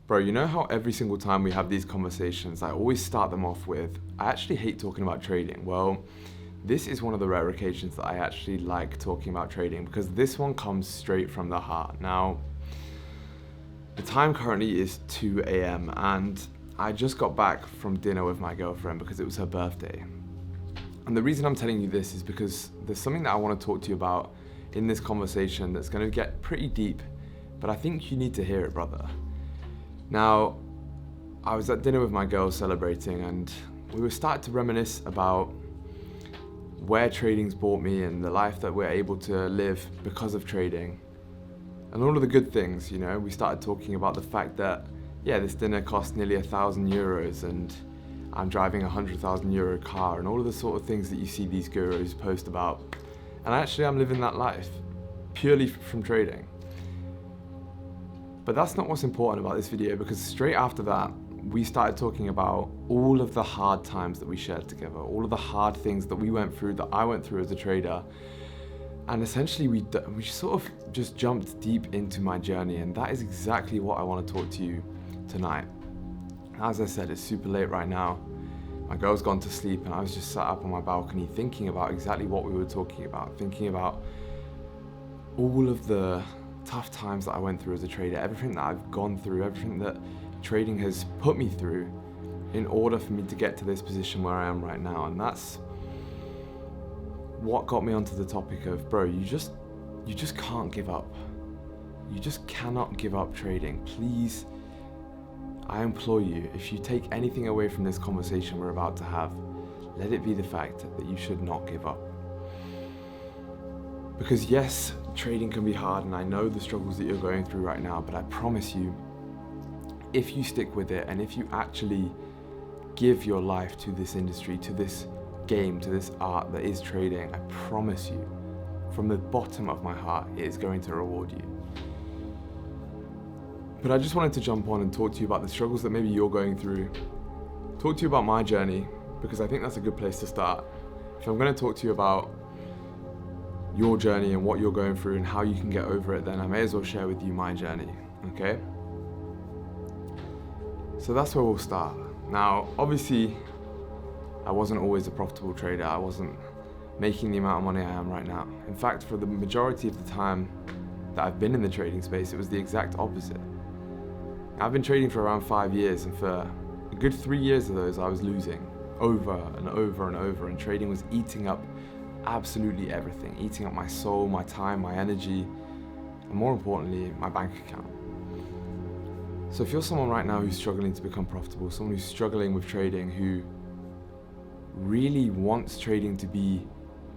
Bro, you know how every single time we have these conversations, I always start them off with, I actually hate talking about trading. Well, this is one of the rare occasions that I actually like talking about trading because this one comes straight from the heart. Now, the time currently is 2 a.m. and I just got back from dinner with my girlfriend because it was her birthday. And the reason I'm telling you this is because there's something that I want to talk to you about in this conversation that's going to get pretty deep, but I think you need to hear it, brother. Now, I was at dinner with my girl celebrating and we were starting to reminisce about where trading's brought me and the life that we're able to live because of trading. And all of the good things, you know, we started talking about the fact that, yeah, this dinner cost nearly €1,000 and I'm driving a €100,000 car and all of the sort of things that you see these gurus post about. And actually I'm living that life purely from trading. But that's not what's important about this video, because straight after that, we started talking about all of the hard times that we shared together, all of the hard things that we went through, that I went through as a trader. And essentially we sort of just jumped deep into my journey, and that is exactly what I want to talk to you tonight. As I said, it's super late right now. My girl's gone to sleep and I was just sat up on my balcony thinking about exactly what we were talking about, thinking about all of the tough times that I went through as a trader, everything that I've gone through, everything that trading has put me through in order for me to get to this position where I am right now. And that's what got me onto the topic of, bro, you just can't give up. You just cannot give up trading. Please, I implore you, if you take anything away from this conversation we're about to have, let it be the fact that you should not give up. Because yes, trading can be hard, and I know the struggles that you're going through right now, but I promise you, if you stick with it and if you actually give your life to this industry, to this game, to this art that is trading, I promise you, from the bottom of my heart, it is going to reward you. But I just wanted to jump on and talk to you about the struggles that maybe you're going through, talk to you about my journey, because I think that's a good place to start. If I'm going to talk to you about your journey and what you're going through and how you can get over it, then I may as well share with you my journey, okay? So that's where we'll start. Now, obviously, I wasn't always a profitable trader. I wasn't making the amount of money I am right now. In fact, for the majority of the time that I've been in the trading space, it was the exact opposite. I've been trading for around 5 years, and for a good 3 years of those, I was losing over and over and over, and trading was eating up absolutely everything, eating up my soul, my time, my energy, and more importantly, my bank account. So if you're someone right now who's struggling to become profitable, someone who's struggling with trading, who really wants trading to be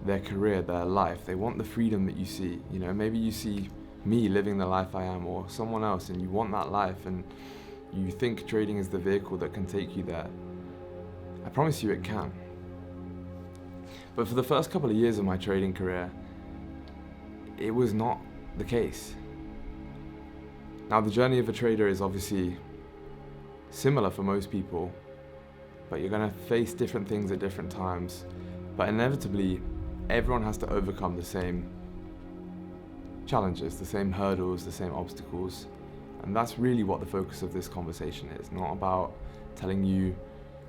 their career, their life, they want the freedom that you see, you know, maybe you see me living the life I am, or someone else, and you want that life and you think trading is the vehicle that can take you there, I promise you it can. But for the first couple of years of my trading career, it was not the case. Now, the journey of a trader is obviously similar for most people, but you're going to face different things at different times. But inevitably, everyone has to overcome the same challenges, the same hurdles, the same obstacles. And that's really what the focus of this conversation is, not about telling you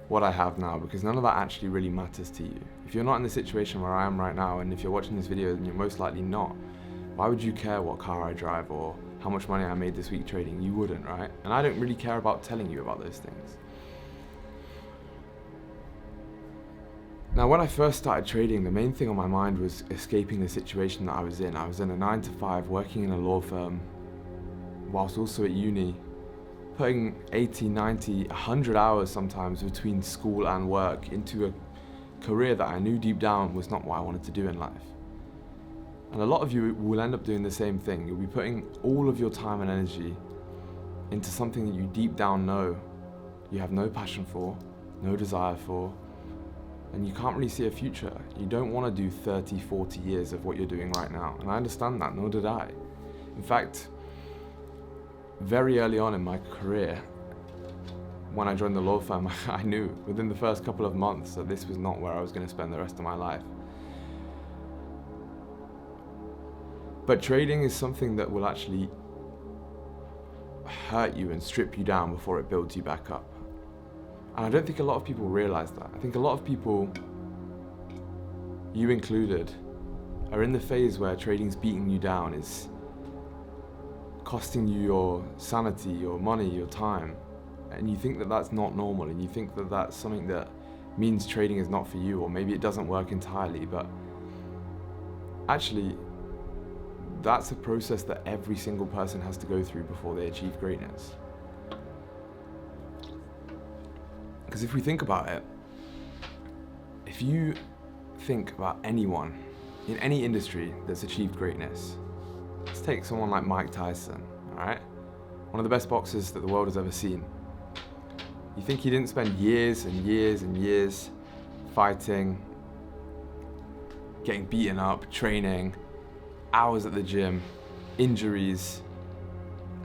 what I have now, because none of that actually really matters to you. If you're not in the situation where I am right now, and if you're watching this video, then you're most likely not, why would you care what car I drive or how much money I made this week trading? You wouldn't, right? And I don't really care about telling you about those things. Now, when I first started trading, the main thing on my mind was escaping the situation that I was in. I was in a 9-to-5 working in a law firm whilst also at uni, putting 80, 90, 100 hours sometimes between school and work into a career that I knew deep down was not what I wanted to do in life. And a lot of you will end up doing the same thing. You'll be putting all of your time and energy into something that you deep down know you have no passion for, no desire for, and you can't really see a future. You don't want to do 30, 40 years of what you're doing right now. And I understand that, nor did I. In fact, very early on in my career, when I joined the law firm, I knew within the first couple of months that this was not where I was going to spend the rest of my life. But trading is something that will actually hurt you and strip you down before it builds you back up. And I don't think a lot of people realize that. I think a lot of people, you included, are in the phase where trading's beating you down, is costing you your sanity, your money, your time. And you think that that's not normal, and you think that that's something that means trading is not for you, or maybe it doesn't work entirely, but actually, that's a process that every single person has to go through before they achieve greatness. Because if we think about it, if you think about anyone in any industry that's achieved greatness, let's take someone like Mike Tyson, all right? One of the best boxers that the world has ever seen. You think he didn't spend years and years and years fighting, getting beaten up, training, hours at the gym, injuries,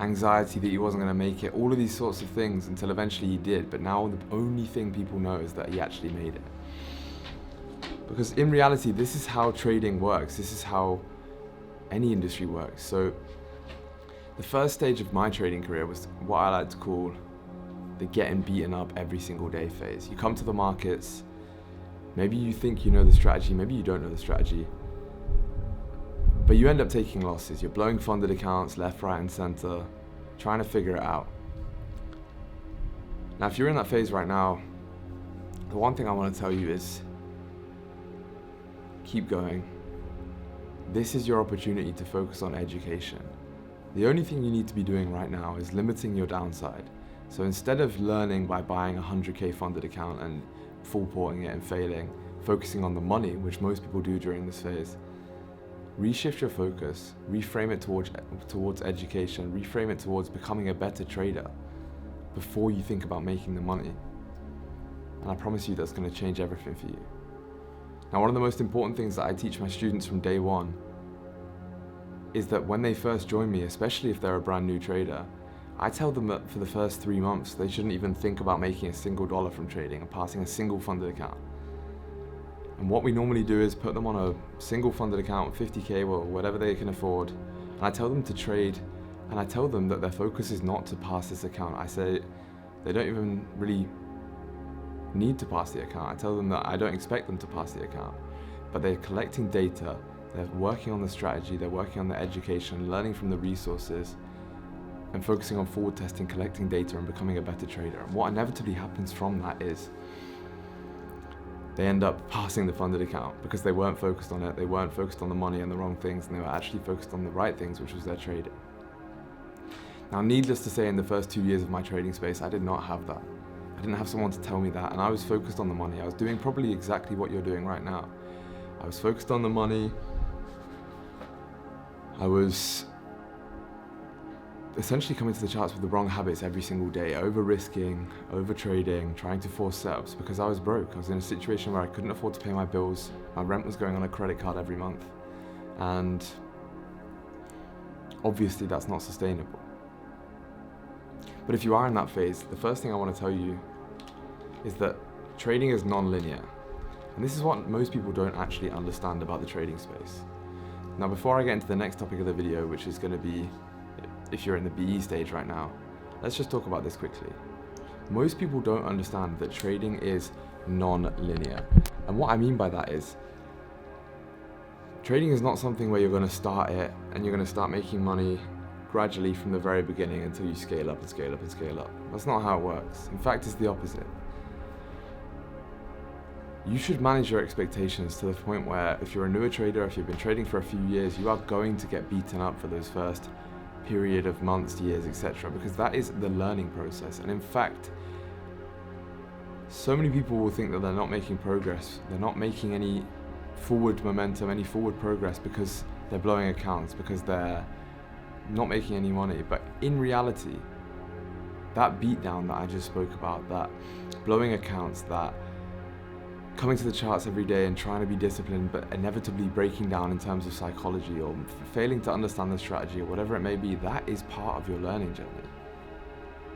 anxiety that he wasn't going to make it, all of these sorts of things until eventually he did. But now the only thing people know is that he actually made it. Because in reality, this is how trading works. This is how any industry works. So the first stage of my trading career was what I like to call the getting beaten up every single day phase. You come to the markets, maybe you think you know the strategy, maybe you don't know the strategy, but you end up taking losses. You're blowing funded accounts left, right, and center, trying to figure it out. Now, if you're in that phase right now, the one thing I want to tell you is keep going. This is your opportunity to focus on education. The only thing you need to be doing right now is limiting your downside. So instead of learning by buying a 100K funded account and full porting it and failing, focusing on the money, which most people do during this phase, reshift your focus, reframe it towards education, reframe it towards becoming a better trader before you think about making the money. And I promise you that's going to change everything for you. Now, one of the most important things that I teach my students from day one is that when they first join me, especially if they're a brand new trader, I tell them that for the first 3 months, they shouldn't even think about making a single dollar from trading and passing a single funded account. And what we normally do is put them on a single funded account, 50K or whatever they can afford, and I tell them to trade, and I tell them that their focus is not to pass this account. I say they don't even really need to pass the account. I tell them that I don't expect them to pass the account, but they're collecting data, they're working on the strategy, they're working on the education, learning from the resources, and focusing on forward testing, collecting data, and becoming a better trader. And what inevitably happens from that is they end up passing the funded account because they weren't focused on it, they weren't focused on the money and the wrong things, and they were actually focused on the right things, which was their trading. Now, needless to say, in the first 2 years of my trading space, I did not have that. I didn't have someone to tell me that, and I was focused on the money. I was doing probably exactly what you're doing right now. I was focused on the money. I was essentially coming to the charts with the wrong habits every single day, over-risking, over-trading, trying to force setups because I was broke. I was in a situation where I couldn't afford to pay my bills. My rent was going on a credit card every month. And obviously that's not sustainable. But if you are in that phase, the first thing I want to tell you is that trading is non-linear. And this is what most people don't actually understand about the trading space. Now, before I get into the next topic of the video, which is going to be if you're in the BE stage right now, let's just talk about this quickly. Most people don't understand that trading is non-linear. And what I mean by that is, trading is not something where you're going to start it and you're going to start making money gradually from the very beginning until you scale up and scale up and scale up. That's not how it works. In fact, it's the opposite. You should manage your expectations to the point where if you're a newer trader, if you've been trading for a few years, you are going to get beaten up for those first period of months, years, etc. because that is the learning process. And in fact, so many people will think that they're not making progress, they're not making any forward momentum, any forward progress because they're blowing accounts, because they're not making any money. But in reality, that beatdown that I just spoke about, that blowing accounts, that coming to the charts every day and trying to be disciplined but inevitably breaking down in terms of psychology or failing to understand the strategy or whatever it may be, that is part of your learning journey.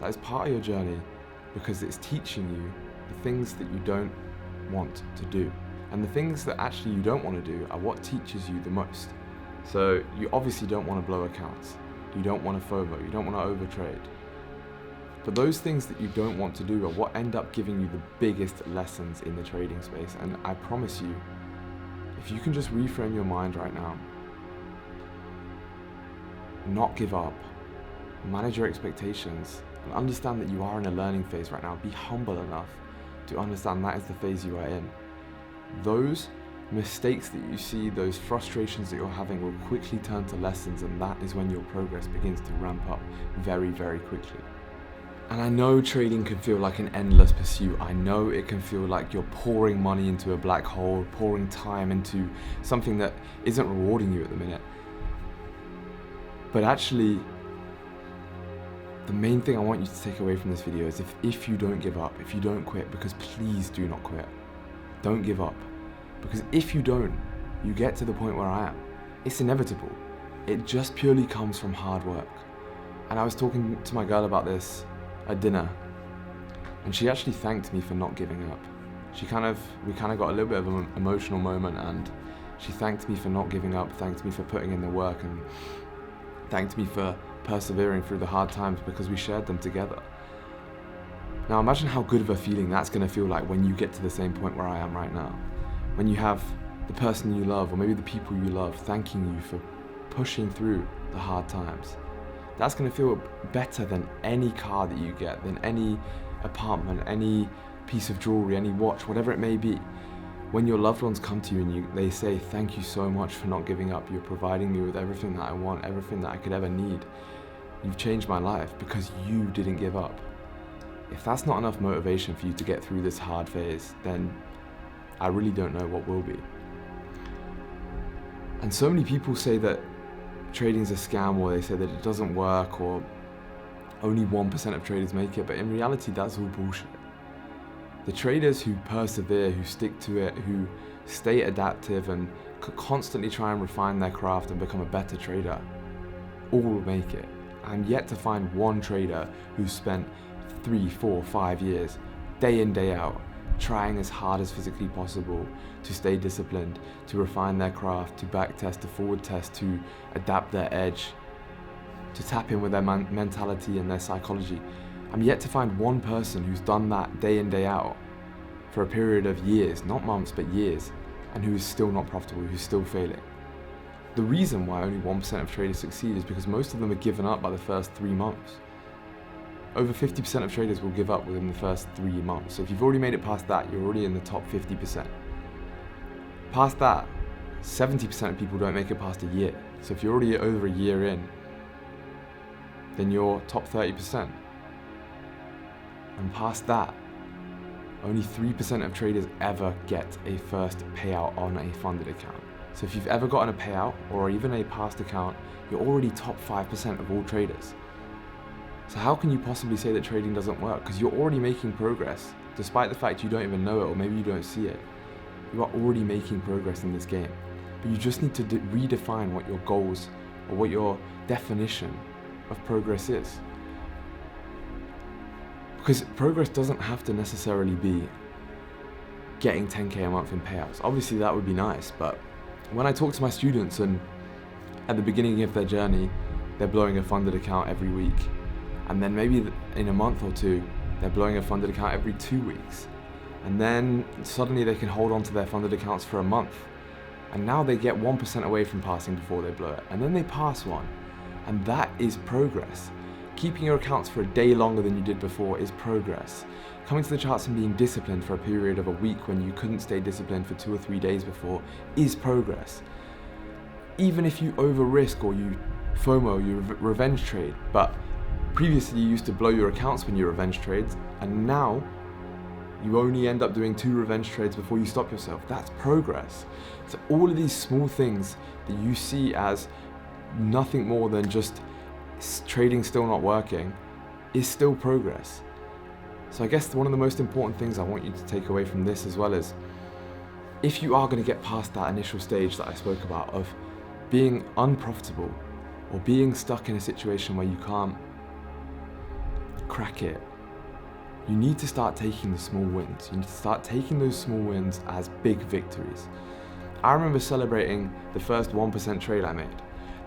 That is part of your journey because it's teaching you the things that you don't want to do. And the things that actually you don't want to do are what teaches you the most. So you obviously don't want to blow accounts. You don't want to FOMO. You don't want to overtrade. But those things that you don't want to do are what end up giving you the biggest lessons in the trading space. And I promise you, if you can just reframe your mind right now, not give up, manage your expectations, and understand that you are in a learning phase right now. Be humble enough to understand that is the phase you are in. Those mistakes that you see, those frustrations that you're having will quickly turn to lessons, and that is when your progress begins to ramp up very, very quickly. And I know trading can feel like an endless pursuit. I know it can feel like you're pouring money into a black hole, pouring time into something that isn't rewarding you at the minute. But actually, the main thing I want you to take away from this video is if you don't give up, if you don't quit, because please do not quit. Don't give up. Because if you don't, you get to the point where I am. It's inevitable. It just purely comes from hard work. And I was talking to my girl about this at dinner, and she actually thanked me for not giving up. We kind of got a little bit of an emotional moment, and she thanked me for not giving up, thanked me for putting in the work, and thanked me for persevering through the hard times because we shared them together. Now imagine how good of a feeling that's going to feel like when you get to the same point where I am right now. When you have the person you love, or maybe the people you love, thanking you for pushing through the hard times. That's going to feel better than any car that you get, than any apartment, any piece of jewelry, any watch, whatever it may be. When your loved ones come to you and they say, thank you so much for not giving up. You're providing me with everything that I want, everything that I could ever need. You've changed my life because you didn't give up. If that's not enough motivation for you to get through this hard phase, then I really don't know what will be. And so many people say that trading's a scam, or they say that it doesn't work, or only 1% of traders make it, but in reality that's all bullshit. The traders who persevere, who stick to it, who stay adaptive and constantly try and refine their craft and become a better trader, all will make it. I'm yet to find one trader who's spent 3, 4, 5 years, day in, day out, trying as hard as physically possible to stay disciplined, to refine their craft, to back test, to forward test, to adapt their edge, to tap in with their mentality and their psychology. I'm yet to find one person who's done that day in, day out for a period of years, not months, but years, and who is still not profitable, who's still failing. The reason why only 1% of traders succeed is because most of them are given up by the first 3 months. Over 50% of traders will give up within the first 3 months. So if you've already made it past that, you're already in the top 50%. Past that, 70% of people don't make it past a year. So if you're already over a year in, then you're top 30%. And past that, only 3% of traders ever get a first payout on a funded account. So if you've ever gotten a payout or even a past account, you're already top 5% of all traders. So how can you possibly say that trading doesn't work? Because you're already making progress, despite the fact you don't even know it, or maybe you don't see it. You are already making progress in this game. But you just need to redefine what your goals or what your definition of progress is. Because progress doesn't have to necessarily be getting 10K a month in payouts. Obviously that would be nice, but when I talk to my students and at the beginning of their journey, they're blowing a funded account every week. And then maybe in a month or two, they're blowing a funded account every 2 weeks. And then suddenly they can hold on to their funded accounts for a month. And now they get 1% away from passing before they blow it. And then they pass one. And that is progress. Keeping your accounts for a day longer than you did before is progress. Coming to the charts and being disciplined for a period of a week when you couldn't stay disciplined for 2 or 3 days before is progress. Even if you over risk or you FOMO, you revenge trade, but previously you used to blow your accounts when you revenge trades, and now you only end up doing 2 revenge trades before you stop yourself. That's progress. So all of these small things that you see as nothing more than just trading still not working is still progress. So I guess one of the most important things I want you to take away from this as well is, if you are going to get past that initial stage that I spoke about of being unprofitable or being stuck in a situation where you can't crack it, you need to start taking the small wins. You need to start taking those small wins as big victories. I remember celebrating the first 1% trade I made.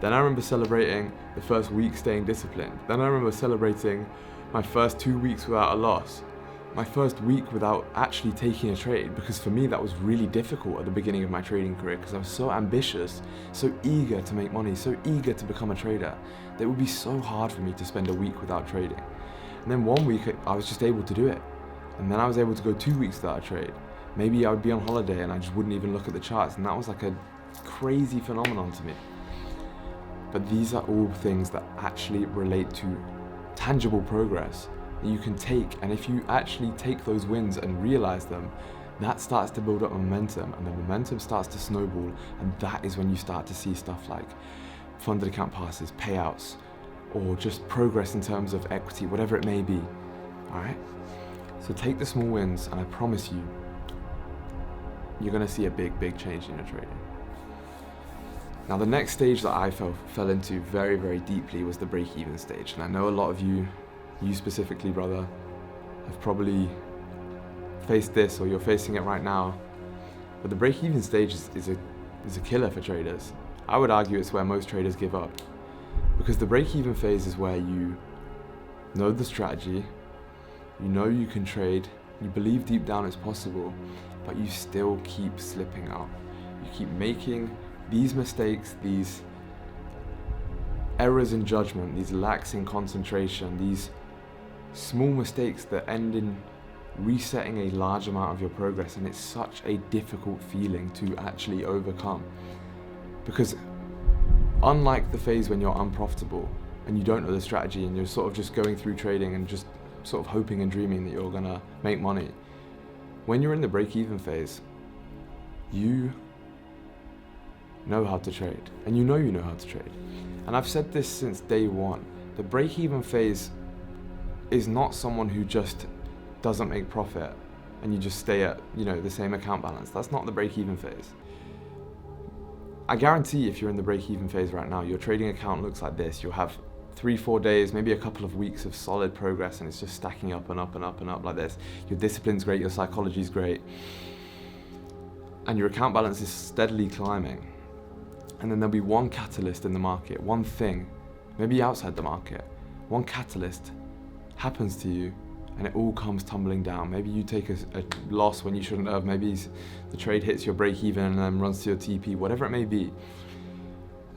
Then I remember celebrating the first week staying disciplined. Then I remember celebrating my first 2 weeks without a loss. My first week without actually taking a trade, because for me that was really difficult at the beginning of my trading career, because I was so ambitious, so eager to make money, so eager to become a trader, that it would be so hard for me to spend a week without trading. And then 1 week I was just able to do it. And then I was able to go 2 weeks without a trade. Maybe I would be on holiday and I just wouldn't even look at the charts, and that was like a crazy phenomenon to me. But these are all things that actually relate to tangible progress that you can take, and if you actually take those wins and realize them, that starts to build up momentum, and the momentum starts to snowball, and that is when you start to see stuff like funded account passes, payouts, or just progress in terms of equity, whatever it may be. All right? So take the small wins, and I promise you, you're gonna see a big change in your trading. Now, the next stage that I fell into very, very deeply was the break-even stage. And I know a lot of you specifically, brother, have probably faced this, or you're facing it right now. But the break-even stage is a killer for traders. I would argue it's where most traders give up. Because the break-even phase is where you know the strategy, you know you can trade, you believe deep down it's possible, but you still keep slipping out. You keep making these mistakes, these errors in judgment, these lacks in concentration, these small mistakes that end in resetting a large amount of your progress, and it's such a difficult feeling to actually overcome. Because unlike the phase when you're unprofitable and you don't know the strategy and you're sort of just going through trading and just sort of hoping and dreaming that you're gonna make money, when you're in the break-even phase, you know how to trade, and you know how to trade. And I've said this since day one. The break-even phase is not someone who just doesn't make profit and you just stay at, the same account balance. That's not the break-even phase. I guarantee if you're in the break-even phase right now, your trading account looks like this. You'll have 3-4 days, maybe a couple of weeks of solid progress, and it's just stacking up and up and up and up like this. Your discipline's great, your psychology's great, and your account balance is steadily climbing. And then there'll be one catalyst in the market, one thing, maybe outside the market, one catalyst happens to you and it all comes tumbling down. Maybe you take a loss when you shouldn't have, maybe the trade hits your break even and then runs to your TP, whatever it may be.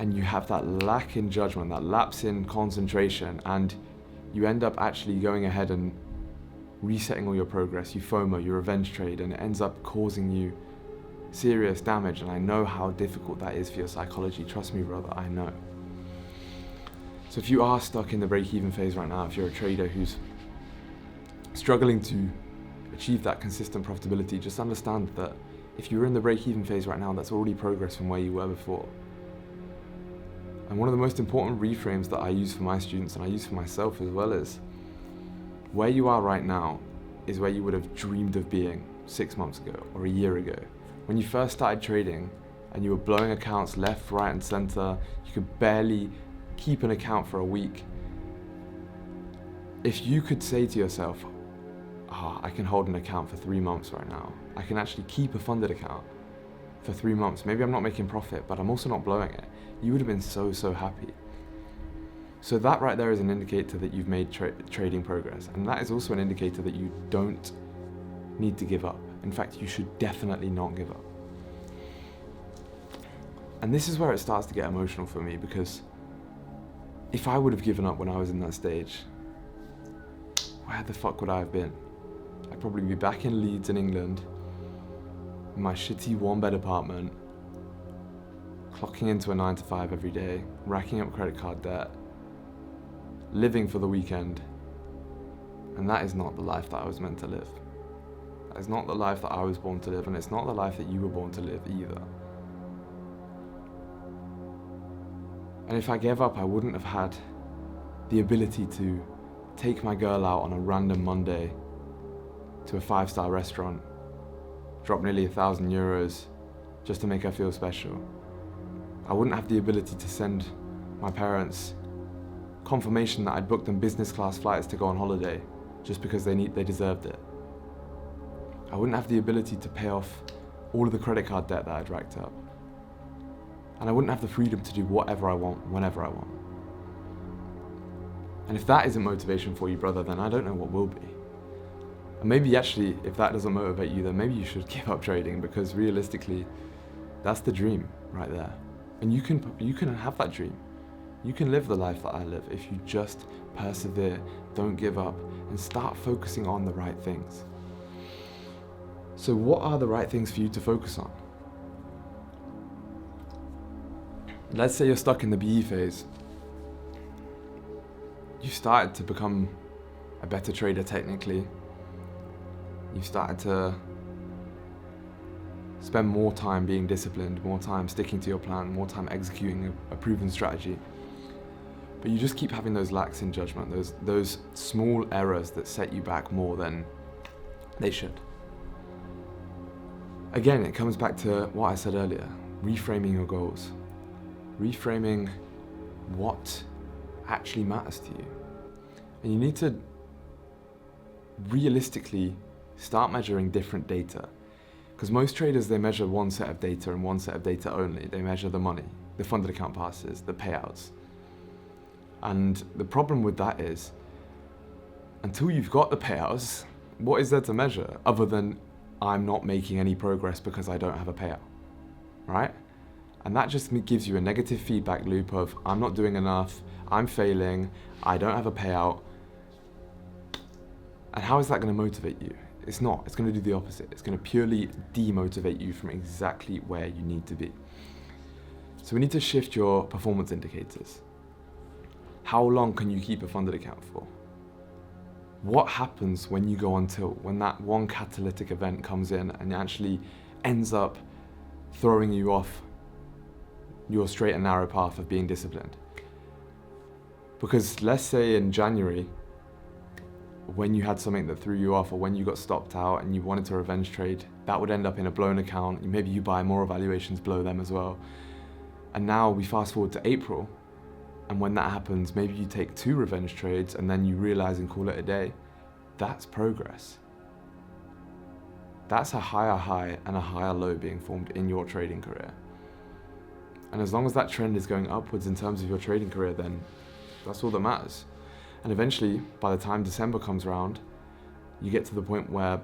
And you have that lack in judgment, that lapse in concentration, and you end up actually going ahead and resetting all your progress. You FOMO, you revenge trade, and it ends up causing you serious damage. And I know how difficult that is for your psychology. Trust me, brother, I know. So if you are stuck in the break-even phase right now, if you're a trader who's struggling to achieve that consistent profitability, just understand that if you're in the break-even phase right now, that's already progress from where you were before. And one of the most important reframes that I use for my students, and I use for myself as well, is where you are right now is where you would have dreamed of being 6 months ago or a year ago. When you first started trading and you were blowing accounts left, right, and center, you could barely keep an account for a week. If you could say to yourself, I can hold an account for 3 months right now. I can actually keep a funded account for 3 months. Maybe I'm not making profit, but I'm also not blowing it. You would have been so happy. So that right there is an indicator that you've made trading progress. And that is also an indicator that you don't need to give up. In fact, you should definitely not give up. And this is where it starts to get emotional for me, because if I would have given up when I was in that stage, where the fuck would I have been? I'd probably be back in Leeds in England, in my shitty one-bed apartment, clocking into a 9 to 5 every day, racking up credit card debt, living for the weekend. And that is not the life that I was meant to live. That is not the life that I was born to live, and it's not the life that you were born to live either. And if I gave up, I wouldn't have had the ability to take my girl out on a random Monday to a 5-star restaurant, drop nearly €1,000 just to make her feel special. I wouldn't have the ability to send my parents confirmation that I'd booked them business class flights to go on holiday just because they deserved it. I wouldn't have the ability to pay off all of the credit card debt that I'd racked up. And I wouldn't have the freedom to do whatever I want, whenever I want. And if that isn't motivation for you, brother, then I don't know what will be. And maybe actually, if that doesn't motivate you, then maybe you should give up trading, because realistically, that's the dream right there. And you can have that dream. You can live the life that I live if you just persevere, don't give up, and start focusing on the right things. So what are the right things for you to focus on? Let's say you're stuck in the BE phase. You started to become a better trader technically. You started to spend more time being disciplined, more time sticking to your plan, more time executing a proven strategy. But you just keep having those lacks in judgment, those small errors that set you back more than they should. Again, it comes back to what I said earlier, reframing your goals. Reframing what actually matters to you. And you need to realistically start measuring different data. Because most traders, they measure one set of data and one set of data only. They measure the money, the funded account passes, the payouts. And the problem with that is, until you've got the payouts, what is there to measure other than I'm not making any progress because I don't have a payout, right? And that just gives you a negative feedback loop of I'm not doing enough, I'm failing, I don't have a payout. And how is that going to motivate you? It's not. It's going to do the opposite. It's going to purely demotivate you from exactly where you need to be. So we need to shift your performance indicators. How long can you keep a funded account for? What happens when you go on tilt, when that one catalytic event comes in and actually ends up throwing you off your straight and narrow path of being disciplined? Because let's say in January, when you had something that threw you off, or when you got stopped out and you wanted to revenge trade, that would end up in a blown account. Maybe you buy more evaluations below them as well. And now we fast forward to April, and when that happens, maybe you take 2 revenge trades and then you realize and call it a day. That's progress. That's a higher high and a higher low being formed in your trading career. And as long as that trend is going upwards in terms of your trading career, then that's all that matters. And eventually, by the time December comes around, you get to the point where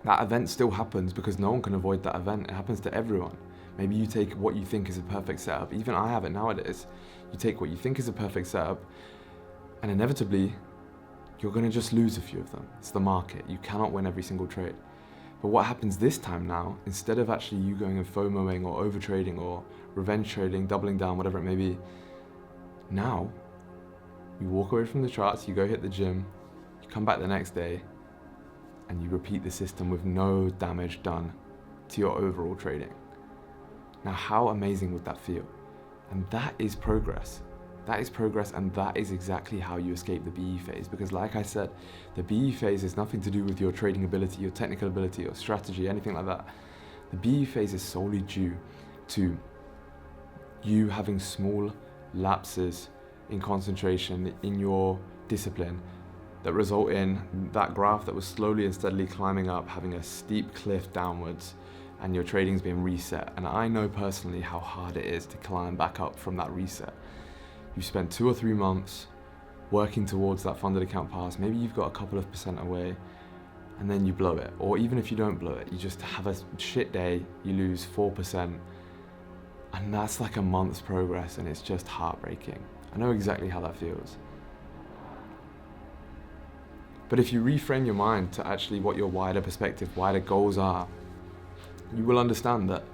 that event still happens, because no one can avoid that event. It happens to everyone. Maybe you take what you think is a perfect setup. Even I have it nowadays. You take what you think is a perfect setup, and inevitably, you're going to just lose a few of them. It's the market. You cannot win every single trade. But what happens this time now, instead of actually you going and FOMOing or overtrading or revenge trading, doubling down, whatever it may be, now you walk away from the charts, you go hit the gym, you come back the next day, and you repeat the system with no damage done to your overall trading. Now, how amazing would that feel? And that is progress. That is progress, and that is exactly how you escape the BE phase. Because like I said, the BE phase is nothing to do with your trading ability, your technical ability, your strategy, anything like that. The BE phase is solely due to you having small lapses in concentration, in your discipline, that result in that graph that was slowly and steadily climbing up, having a steep cliff downwards, and your trading's being reset. And I know personally how hard it is to climb back up from that reset. You spent 2 or 3 months working towards that funded account pass. Maybe you've got a couple of % away, and then you blow it. Or even if you don't blow it, you just have a shit day, you lose 4%, and that's like a month's progress, and it's just heartbreaking. I know exactly how that feels. But if you reframe your mind to actually what your wider perspective, wider goals are, you will understand that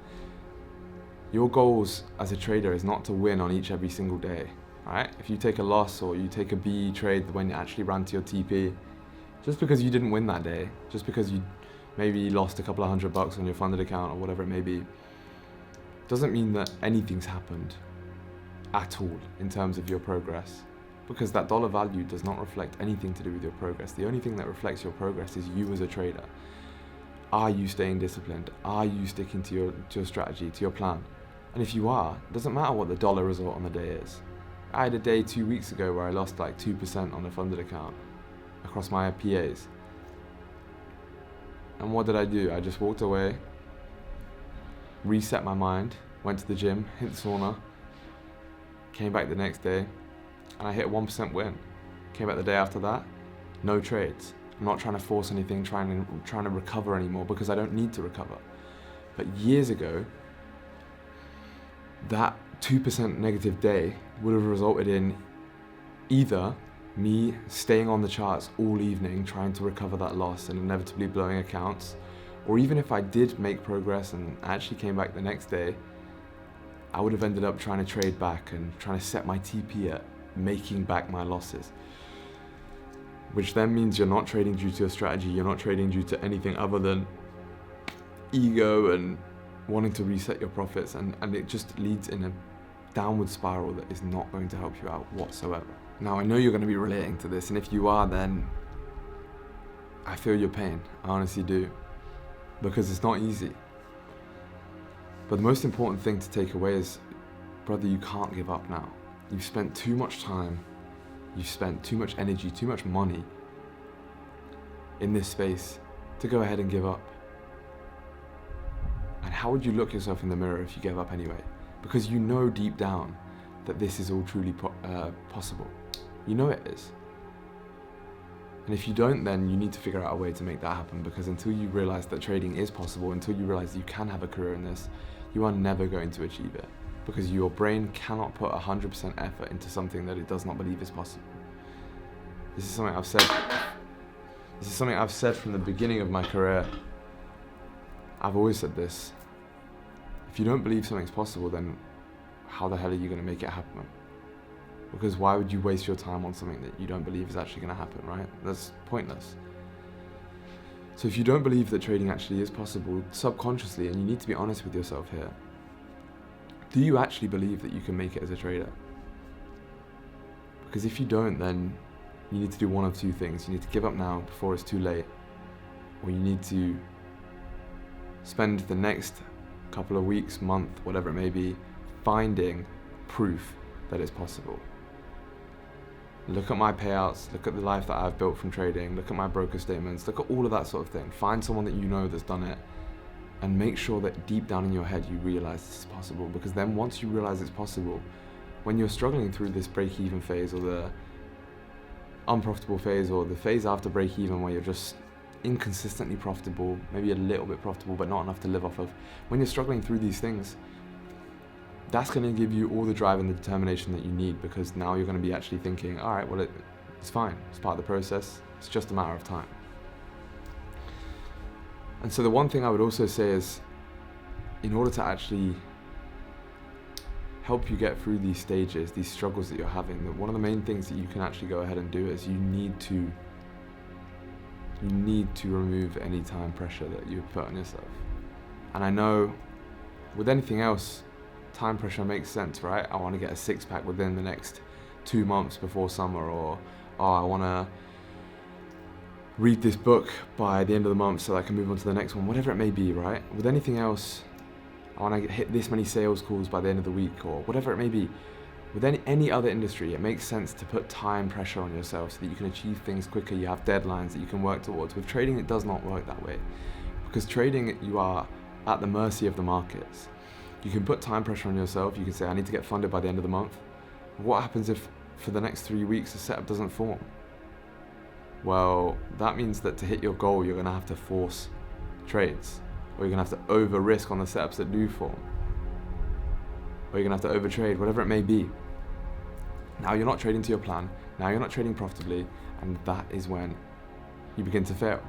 your goals as a trader is not to win on every single day, right? If you take a loss or you take a BE trade when you actually ran to your TP, just because you didn't win that day, just because you maybe lost a couple of $100 on your funded account or whatever it may be, doesn't mean that anything's happened at all in terms of your progress, because that dollar value does not reflect anything to do with your progress. The only thing that reflects your progress is you as a trader. Are you staying disciplined? Are you sticking to your strategy, to your plan? And if you are, it doesn't matter what the dollar result on the day is. I had a day 2 weeks ago where I lost like 2% on a funded account across my PAs. And what did I do? I just walked away, reset my mind, went to the gym, hit the sauna, came back the next day, and I hit a 1% win. Came back the day after that, no trades. I'm not trying to force anything, trying to recover anymore, because I don't need to recover. But years ago, that 2% negative day would have resulted in either me staying on the charts all evening trying to recover that loss and inevitably blowing accounts, or even if I did make progress and actually came back the next day, I would have ended up trying to trade back and trying to set my TP at making back my losses. Which then means you're not trading due to a strategy, you're not trading due to anything other than ego and wanting to reset your profits, and it just leads in a downward spiral that is not going to help you out whatsoever. Now, I know you're going to be relating to this, and if you are, then I feel your pain. I honestly do. Because it's not easy. But the most important thing to take away is, brother, you can't give up now. You've spent too much time, you've spent too much energy, too much money in this space to go ahead and give up. And how would you look yourself in the mirror if you gave up anyway? Because you know deep down that this is all truly possible. You know it is. And if you don't, then you need to figure out a way to make that happen, because until you realize that trading is possible, until you realize you can have a career in this, you are never going to achieve it, because your brain cannot put 100% effort into something that it does not believe is possible. This is something I've said from the beginning of my career. I've always said this. If you don't believe something's possible, then how the hell are you going to make it happen? Because why would you waste your time on something that you don't believe is actually going to happen, right? That's pointless. So if you don't believe that trading actually is possible subconsciously, and you need to be honest with yourself here, do you actually believe that you can make it as a trader? Because if you don't, then you need to do one of two things. You need to give up now before it's too late, or you need to spend the next couple of weeks, month, whatever it may be, finding proof that it's possible. Look at my payouts, look at the life that I've built from trading, look at my broker statements, look at all of that sort of thing. Find someone that you know that's done it, and make sure that deep down in your head you realize this is possible, because then once you realize it's possible, when you're struggling through this break-even phase, or the unprofitable phase, or the phase after break-even where you're just inconsistently profitable, maybe a little bit profitable but not enough to live off of, when you're struggling through these things, that's going to give you all the drive and the determination that you need, because now you're going to be actually thinking, all right, well, it's fine. It's part of the process. It's just a matter of time. And so the one thing I would also say is, in order to actually help you get through these stages, these struggles that you're having, that one of the main things that you can actually go ahead and do is you need to remove any time pressure that you put on yourself. And I know with anything else, time pressure makes sense, right? I want to get a six-pack within the next 2 months before summer, or I want to read this book by the end of the month so that I can move on to the next one, whatever it may be, right? With anything else, I want to hit this many sales calls by the end of the week, or whatever it may be. With any other industry, it makes sense to put time pressure on yourself so that you can achieve things quicker. You have deadlines that you can work towards. With trading, it does not work that way, because trading, you are at the mercy of the markets. You can put time pressure on yourself. You can say, I need to get funded by the end of the month. What happens if for the next 3 weeks the setup doesn't form? Well, that means that to hit your goal, you're going to have to force trades, or you're going to have to over risk on the setups that do form, or you're going to have to overtrade, whatever it may be. Now you're not trading to your plan. Now you're not trading profitably, and that is when you begin to fail.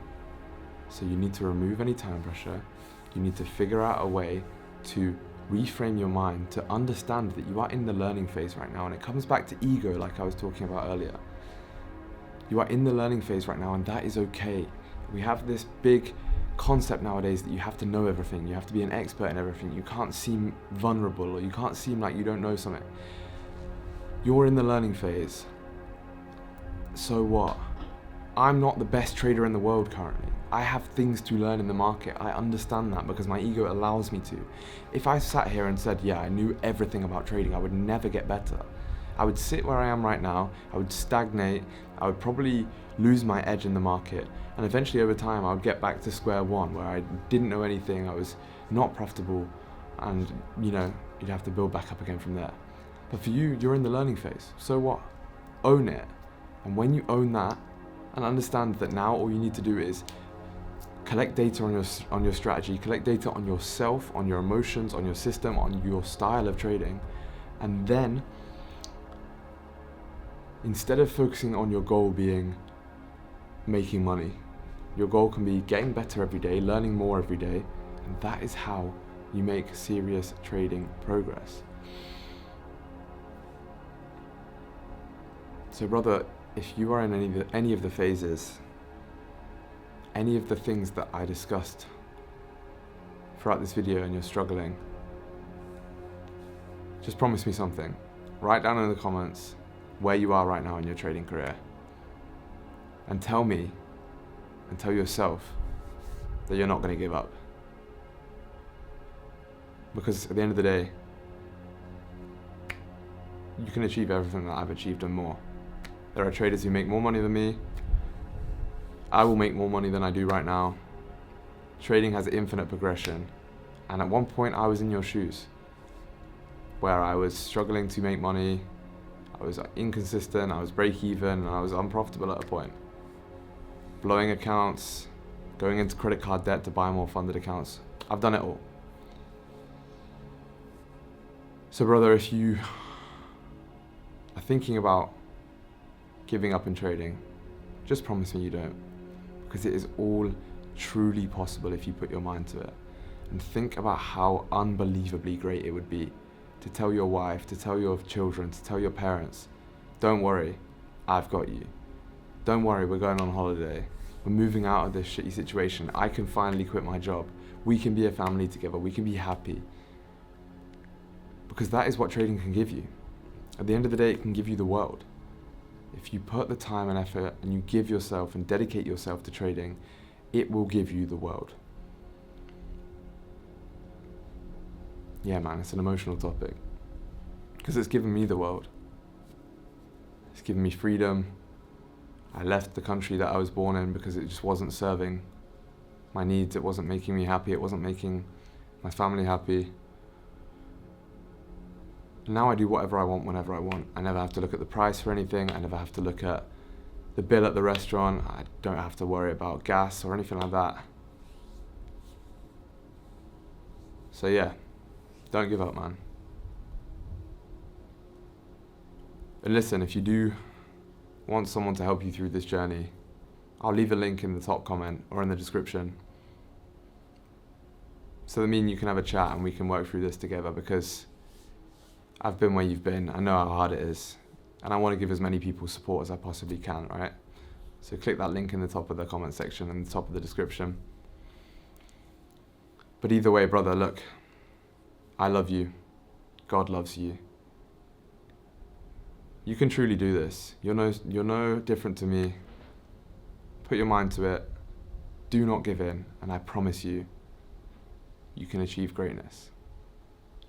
So you need to remove any time pressure. You need to figure out a way to reframe your mind, to understand that you are in the learning phase right now, and it comes back to ego, like I was talking about earlier. You are in the learning phase right now, and that is okay. We have this big concept nowadays that you have to know everything, you have to be an expert in everything, you can't seem vulnerable, or you can't seem like you don't know something. You're in the learning phase. So what? I'm not the best trader in the world currently. I have things to learn in the market. I understand that because my ego allows me to. If I sat here and said, yeah, I knew everything about trading, I would never get better. I would sit where I am right now, I would stagnate, I would probably lose my edge in the market, and eventually over time I would get back to square one where I didn't know anything, I was not profitable, and you know, you'd have to build back up again from there. But for you, you're in the learning phase. So what? Own it. And when you own that and understand that now all you need to do is collect data on your strategy, collect data on yourself, on your emotions, on your system, on your style of trading, and then instead of focusing on your goal being making money, your goal can be getting better every day, learning more every day, and that is how you make serious trading progress. So brother, if you are in any of the phases, any of the things that I discussed throughout this video and you're struggling, just promise me something. Write down in the comments where you are right now in your trading career, and tell me and tell yourself that you're not going to give up. Because at the end of the day, you can achieve everything that I've achieved and more. There are traders who make more money than me. I will make more money than I do right now. Trading has infinite progression. And at one point I was in your shoes, where I was struggling to make money, I was inconsistent, I was break even, and I was unprofitable at a point. Blowing accounts, going into credit card debt to buy more funded accounts. I've done it all. So brother, if you are thinking about giving up in trading, just promise me you don't, because it is all truly possible if you put your mind to it. And think about how unbelievably great it would be to tell your wife, to tell your children, to tell your parents, don't worry, I've got you. Don't worry, we're going on holiday. We're moving out of this shitty situation. I can finally quit my job. We can be a family together. We can be happy. Because that is what trading can give you. At the end of the day, it can give you the world. If you put the time and effort and you give yourself and dedicate yourself to trading, it will give you the world. Yeah, man, it's an emotional topic. Because it's given me the world. It's given me freedom. I left the country that I was born in because it just wasn't serving my needs. It wasn't making me happy. It wasn't making my family happy. And now I do whatever I want whenever I want. I never have to look at the price for anything. I never have to look at the bill at the restaurant. I don't have to worry about gas or anything like that. So yeah, don't give up, man. And listen, if you do want someone to help you through this journey, I'll leave a link in the top comment or in the description, so that me and you can have a chat and we can work through this together, because I've been where you've been. I know how hard it is, and I want to give as many people support as I possibly can, right? So click that link in the top of the comment section and the top of the description. But either way, brother, look, I love you. God loves you. You can truly do this. You're no different to me. Put your mind to it. Do not give in, and I promise you, you can achieve greatness.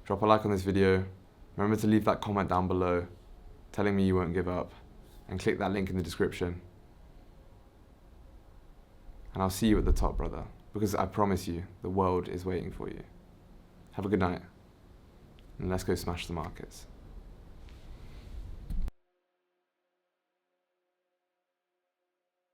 Drop a like on this video. Remember to leave that comment down below telling me you won't give up, and click that link in the description. And I'll see you at the top, brother, because I promise you, the world is waiting for you. Have a good night, and let's go smash the markets.